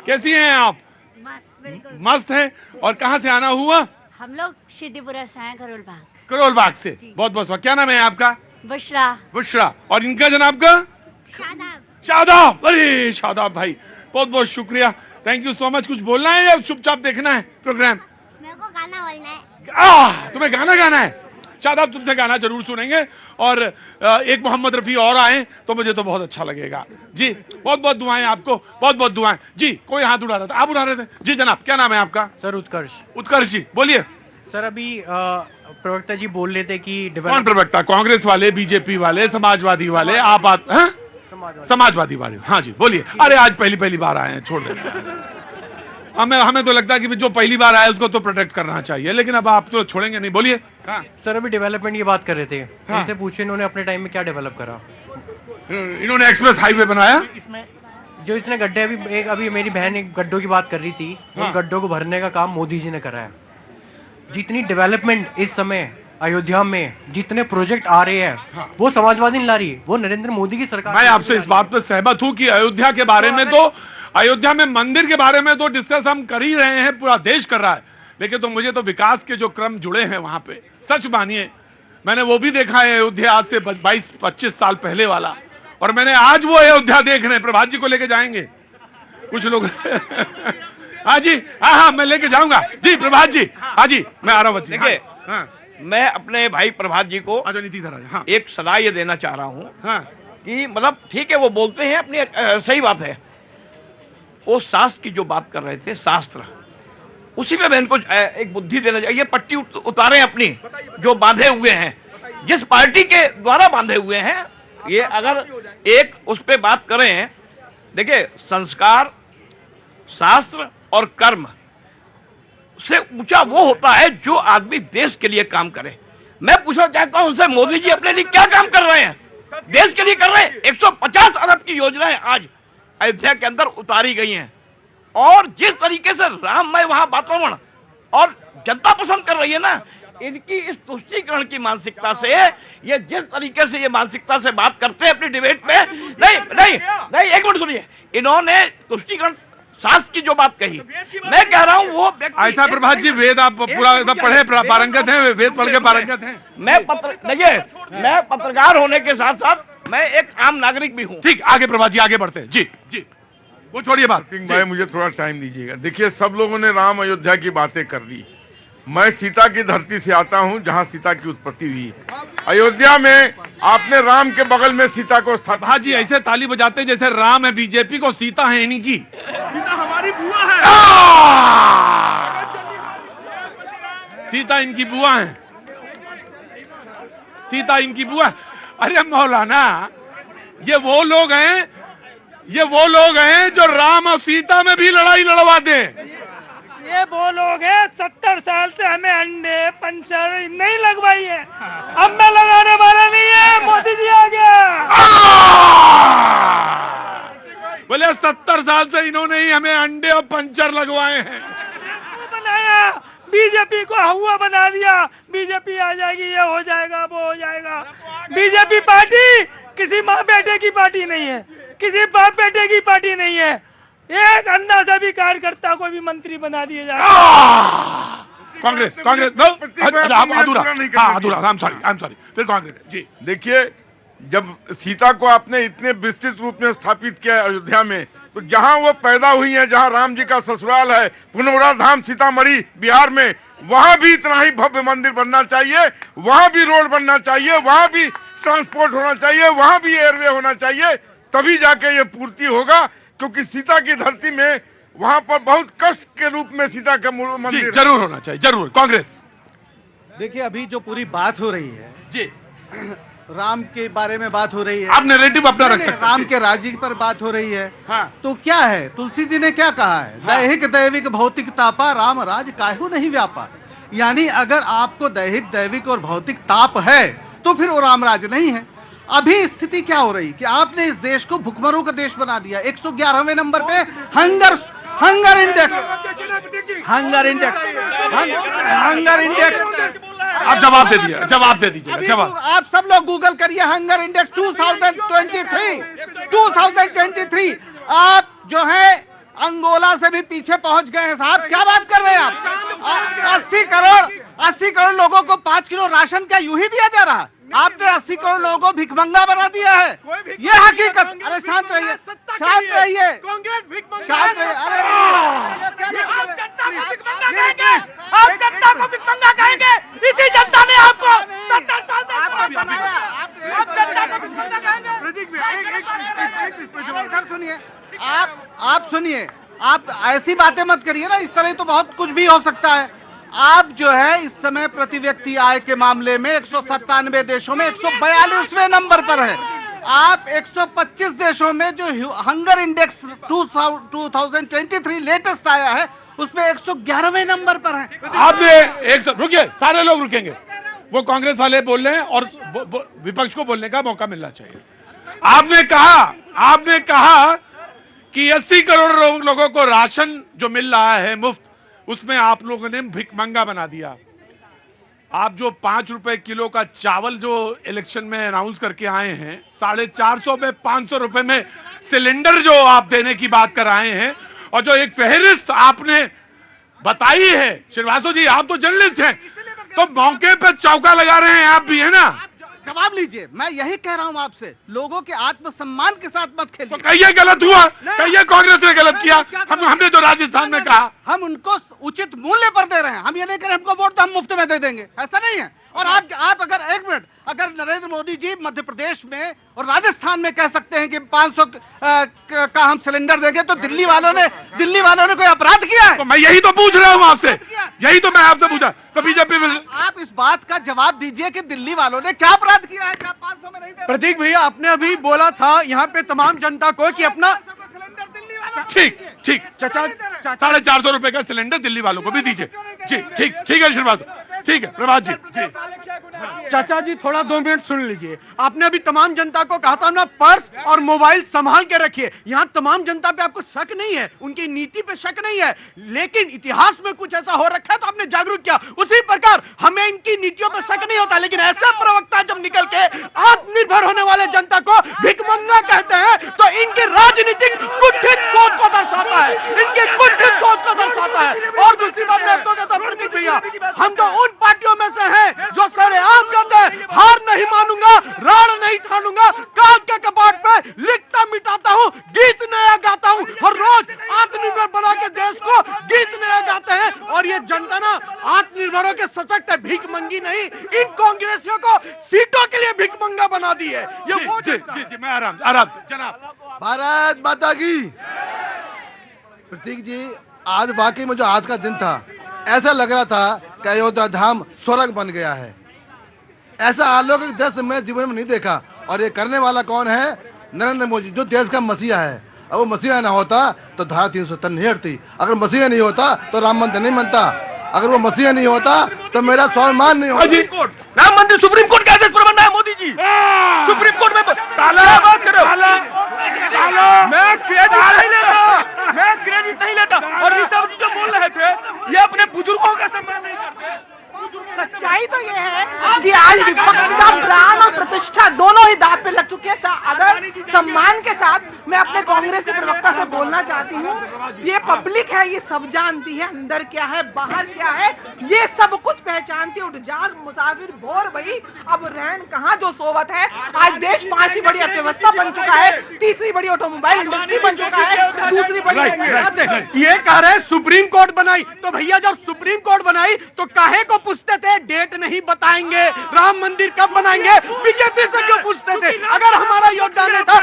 कैसी हैं आप? मस्त, बिल्कुल मस्त है। और कहाँ से आना हुआ? हम लोग सिद्धिपुरा से हैं, करोल बाग। करोल बाग से। बहुत बहुत स्वागत। क्या नाम है आपका? बुशरा। बुशरा। और इनका जनाब का? शादाब। शादाब। अरे शादाब भाई, बहुत बहुत शुक्रिया, थैंक यू सो मच। कुछ बोलना है या चुपचाप देखना है प्रोग्राम? मेरे को गाना बोलना है। तुम्हें गाना गाना है? शादाब, तुमसे गाना जरूर सुनेंगे। और एक मोहम्मद रफी और आए तो मुझे तो बहुत अच्छा लगेगा जी। बहुत बहुत दुआएं आपको, बहुत बहुत दुआएं जी। कोई हाथ उठा रहा था, आप उठा रहे थे जी। जनाब क्या नाम है आपका? सर उत्कर्ष। उत्कर्ष जी बोलिए। सर अभी प्रवक्ता जी बोल रहे थे कि कौन प्रवक्ता? कांग्रेस वाले, बीजेपी वाले, समाजवादी वाले, आप समाजवादी वाले? हाँ जी बोलिए। अरे आज पहली बार आए हैं, छोड़ देना। हमें तो लगता है कि जो पहली बार आया उसको तो प्रोटेक्ट करना चाहिए, लेकिन अब आप तो छोड़ेंगे नहीं। बोलिए। सर अभी डेवलपमेंट की बात कर रहे थे, इनसे पूछे इन्होंने अपने टाइम में क्या डेवलप करा? इन्होंने एक्सप्रेस हाईवे बनाया। जो इतने गड्ढे, अभी मेरी बहन एक गड्ढों की बात कर रही थी, उन गड्ढों को भरने का काम मोदी जी ने करा है। जितनी डेवलपमेंट इस समय अयोध्या में, जितने प्रोजेक्ट आ रहे हैं, वो समाजवादी नहीं ला रही है, वो नरेंद्र मोदी की सरकार। मैं आपसे इस बात पर सहमत हूं कि अयोध्या के बारे में तो, अयोध्या में मंदिर के बारे में तो डिस्कस हम कर ही रहे हैं, पूरा देश कर रहा है, लेकिन तो मुझे तो विकास के जो क्रम जुड़े हैं वहां पे, सच मानिए मैंने वो भी देखा है अयोध्या आज से 22-25 साल पहले वाला, और मैंने आज वो अयोध्या देख रहे हैं। प्रभात जी को लेके जाएंगे कुछ लोग। हाँ जी, हाँ मैं लेके जाऊंगा जी। प्रभात जी, हाँ जी मैं आ रहा हूँ। देखिए, मैं अपने भाई प्रभात जी को हाँ। एक सलाह ये देना चाह रहा हूँ, हाँ। कि मतलब ठीक है वो बोलते हैं अपनी सही बात है, वो शास्त्र की जो बात कर रहे थे, शास्त्र, उसी में मैं इनको एक बुद्धि देना चाहिए। ये पट्टी उतारें अपनी जो बांधे हुए हैं, जिस पार्टी के द्वारा बांधे हुए हैं, ये अगर एक उस पे बात करें। देखिए, संस्कार, शास्त्र और कर्म से ऊंचा वो होता है जो आदमी देश के लिए काम करे। मैं पूछना चाहता हूं उनसे, मोदी जी अपने लिए क्या काम कर रहे हैं? देश के लिए कर रहे हैं। 150 अरब की योजनाएं आज अयोध्या के अंदर उतारी गई हैं, और जिस तरीके से राममय वहां वातावरण और जनता पसंद कर रही है ना, इनकी इस तुष्टीकरण की मानसिकता से, ये जिस तरीके से ये मानसिकता से बात करते हैं अपनी डिबेट में, नहीं एक मिनट सुनिए, इन्होंने तुष्टीकरण शास्त्र की जो बात कही, मैं कह रहा हूं वो ऐसा। प्रभात जी, वेद आप पूरा पढ़े, पारंगत हैं, वेद पढ़ के पारंगत हैं। मैं पत्रकार होने के साथ साथ मैं एक आम नागरिक भी हूं। ठीक, आगे प्रभात जी, आगे बढ़ते हैं जी। जी वो छोड़िए बात। भाई मुझे थोड़ा टाइम दीजिएगा। देखिए, सब लोगों ने राम अयोध्या की बातें कर दी। मैं सीता की धरती से आता हूं, जहां सीता की उत्पत्ति हुई है। अयोध्या में आपने राम के बगल में सीता को स्थापित। प्रभात जी ऐसे ताली बजाते जैसे राम है बीजेपी को सीता है इन्हीं की। सीता हमारी बुआ है। सीता इनकी बुआ है। सीता इनकी बुआ। अरे मौलाना, ये वो लोग हैं जो राम और सीता में भी लड़ाई लड़वाते हैं। ये वो लोग हैं 70 साल से हमें अंडे पंचर नहीं लगवाई है, अब मैं लगाने वाला नहीं है, मोदी जी आ गया। बोले 70 साल से इन्होंने ही हमें अंडे और पंचर लगवाए हैं। बनाया, बीजेपी को हुआ बना दिया, बीजेपी आ जाएगी, ये हो जाएगा, वो हो जाएगा। बीजेपी पार्टी किसी माँ बेटे की पार्टी नहीं है, किसी बाप बेटे की पार्टी नहीं है। एक अंदाजा भी कार्यकर्ता को भी मंत्री बना दिए जाते हैं। कांग्रेस अधूरा, I'm sorry, फिर कांग्रेस जी। देखिए, जब सीता को आपने इतने विस्तृत रूप में स्थापित किया अयोध्या में, तो जहां वो पैदा हुई है, जहां राम जी का ससुराल है, पुनौरा धाम सीतामढ़ी बिहार में, वहां भी इतना ही भव्य मंदिर बनना चाहिए, वहां भी रोड बनना चाहिए, वहां भी ट्रांसपोर्ट होना चाहिए, वहां भी एयरवे होना चाहिए, तभी जाके ये पूर्ति होगा। क्योंकि सीता की धरती में वहां पर बहुत कष्ट के रूप में सीता का मंदिर जरूर होना चाहिए, जरूर। कांग्रेस। देखिए, अभी जो पूरी बात हो रही है जी, राम के बारे में बात हो रही है, आप नैरेटिव अपना रख सकते हैं। राम के राज्य पर बात हो रही है। हाँ। तो क्या है, तुलसी जी ने क्या कहा है? दैहिक दैविक भौतिक तापा, राम राज काहू नहीं व्यापा। यानी अगर आपको दैहिक दैविक और भौतिक ताप है तो फिर वो राम राज नहीं है। अभी स्थिति क्या हो रही कि आपने इस देश को भुखमरों का देश बना दिया। 111वें नंबर पे हंगर इंडेक्स। आप जवाब दे दीजिए जवाब। आप सब लोग गूगल करिए, हंगर इंडेक्स 2023। आप जो है अंगोला से भी पीछे पहुंच गए हैं साहब। क्या बात कर रहे हैं आप? 80 करोड़ लोगों को 5 किलो राशन क्या यूं ही दिया जा रहा है? आपने 80 करोड़ लोगों को भिखमंगा बना दिया है। ये हकीकत। अरे शांत रहिए, शांत रहिए, शांत रहिए। अरे आप जनता को भिखमंगा कहेंगे? इसी जनता ने आपको 70 साल में बनाया। आप जनता को भिखमंगा कहेंगे? इधर सुनिए, आप सुनिए, आप ऐसी बातें मत करिए ना, इस तरह तो बहुत कुछ भी हो सकता है। आप जो है इस समय प्रति व्यक्ति आय के मामले में 197 देशों में 142वें नंबर पर है। आप 125 देशों में जो हंगर इंडेक्स 2023 लेटेस्ट आया है उसमें 111वें नंबर पर है। आपने रुकिए, सारे लोग रुकेंगे। वो कांग्रेस वाले बोल रहे हैं और विपक्ष को बोलने का मौका मिलना चाहिए। आपने कहा कि 80 करोड़ लोगों को राशन जो मिल रहा है मुफ्त, उसमें आप लोगों ने भिखमंगा बना दिया। आप जो 5 रुपए किलो का चावल जो इलेक्शन में अनाउंस करके आए हैं, 450 में 500 रुपए में सिलेंडर जो आप देने की बात कर आए हैं, और जो एक फहरिस्त आपने बताई है, श्रीवास्तव जी आप तो जर्नलिस्ट हैं, तो मौके पर चौका लगा रहे हैं आप भी, है ना? जवाब लीजिए। मैं यही कह रहा हूं आपसे, लोगों के आत्मसम्मान के साथ मत खेलिए। तो कहिए गलत हुआ, कहिए कांग्रेस ने गलत किया। हमने तो राजस्थान में कहा हम उनको उचित मूल्य पर दे रहे हैं। हम ये नहीं कह रहे हमको वोट तो हम मुफ्त में दे देंगे, ऐसा नहीं है। और आप अगर एक मिनट, अगर नरेंद्र मोदी जी मध्य प्रदेश में और राजस्थान में कह सकते हैं कि 500 का हम सिलेंडर देंगे, तो दिल्ली वालों ने कोई अपराध किया है? तो मैं यही तो पूछ रहा हूं आपसे, यही तो मैं आपसे पूछा। तो बीजेपी आप इस बात का जवाब दीजिए कि दिल्ली वालों ने क्या अपराध किया है? क्या 500 में नहीं दे? प्रतीक भैया, आपने अभी बोला था यहाँ पे तमाम जनता को कि अपना ठीक 450 रुपए का सिलेंडर दिल्ली वालों को भी दीजिए। जी ठीक है श्रीवास्तव, ठीक है प्रभात जी। चाचा जी थोड़ा 2 मिनट सुन लीजिए। आपने अभी तमाम जनता को कहा था ना, पर्स और मोबाइल संभाल के रखिए। यहाँ तमाम जनता पे आपको शक नहीं है, उनकी नीति पे शक नहीं है, लेकिन इतिहास में कुछ ऐसा हो रखा है तो आपने जागरूक किया। उसी प्रकार हमें इनकी नीतियों पे शक नहीं होता, लेकिन ऐसे प्रवक्ता जब निकल के आत्मनिर्भर होने वाले जनता को भिखमंगा कहते हैं तो इनकी राजनीतिक कुंठित सोच को दर्शाता है, इनकी कुंठित सोच को दर्शाता है। और दूसरी बात मैं आपको कहता हूं प्रतीक भैया, हम तो उन पार्टियों में से हैं जो सरेआम कहते हैं हार नहीं मानूंगा, राण नहीं ठानूंगा, काल के कपाट पे लिखता मिटाता हूं, गीत नया गाता हूं। हर रोज आत्मनिर्भर बना के देश को गीत नया गाते हैं। और ये जनता ना आत्मनिर्भरों के सशक्त है, भीखमंगी नहीं। इन कांग्रेसियों को सीटों के लिए भीखमंगा बना दी है। ये वो जी मैं आराम जनाब। भारत माता की। प्रतीक जी, आज वाकई में जो आज का दिन था, ऐसा लग रहा था कि अयोध्या धाम स्वर्ग बन गया है। ऐसा अलौकिक दृश्य मैंने जीवन में नहीं देखा। और ये करने वाला कौन है? नरेंद्र मोदी, जो देश का मसीहा है। अब वो मसीहा ना होता तो धारा 370 नहीं हटती। अगर मसीहा नहीं होता तो राम मंदिर नहीं बनता। अगर वो मसीहा नहीं होता तो मेरा स्वाभिमान नहीं होता। राम मंदिर सुप्रीम कोर्ट के आदेश पर बना है मोदी जी। सुप्रीम कोर्ट में क्या बात कर रहे हो? मैं क्रेडिट नहीं लेता। और ऋषभ जी जो बोल रहे थे, ये अपने बुजुर्गों का सम्मान नहीं करते। सच्चाई तो ये है कि आज विपक्ष का प्राण और प्रतिष्ठा दोनों ही दांव पे लग चुके हैं। अगर सम्मान के साथ मैं अपने कांग्रेस के प्रवक्ता से बोलना चाहती हूँ, ये पब्लिक है, ये सब जानती है अंदर क्या है बाहर क्या है, ये सब कुछ पहचानती है। उठ जाग मुसाफिर भोर भई, अब रहन कहाँ जो सोवत है। आज देश 5वीं बड़ी अर्थव्यवस्था बन चुका है, 3री बड़ी ऑटोमोबाइल इंडस्ट्री बन चुका है, 2री बड़ी ये कह रहे सुप्रीम कोर्ट बनाई। तो भैया जब सुप्रीम कोर्ट बनाई तो काहे को पूछते थे डेट नहीं बताएंगे, राम मंदिर कब बनाएंगे? बीजेपी से क्यों पूछते थे? अगर हमारा योगदान नहीं था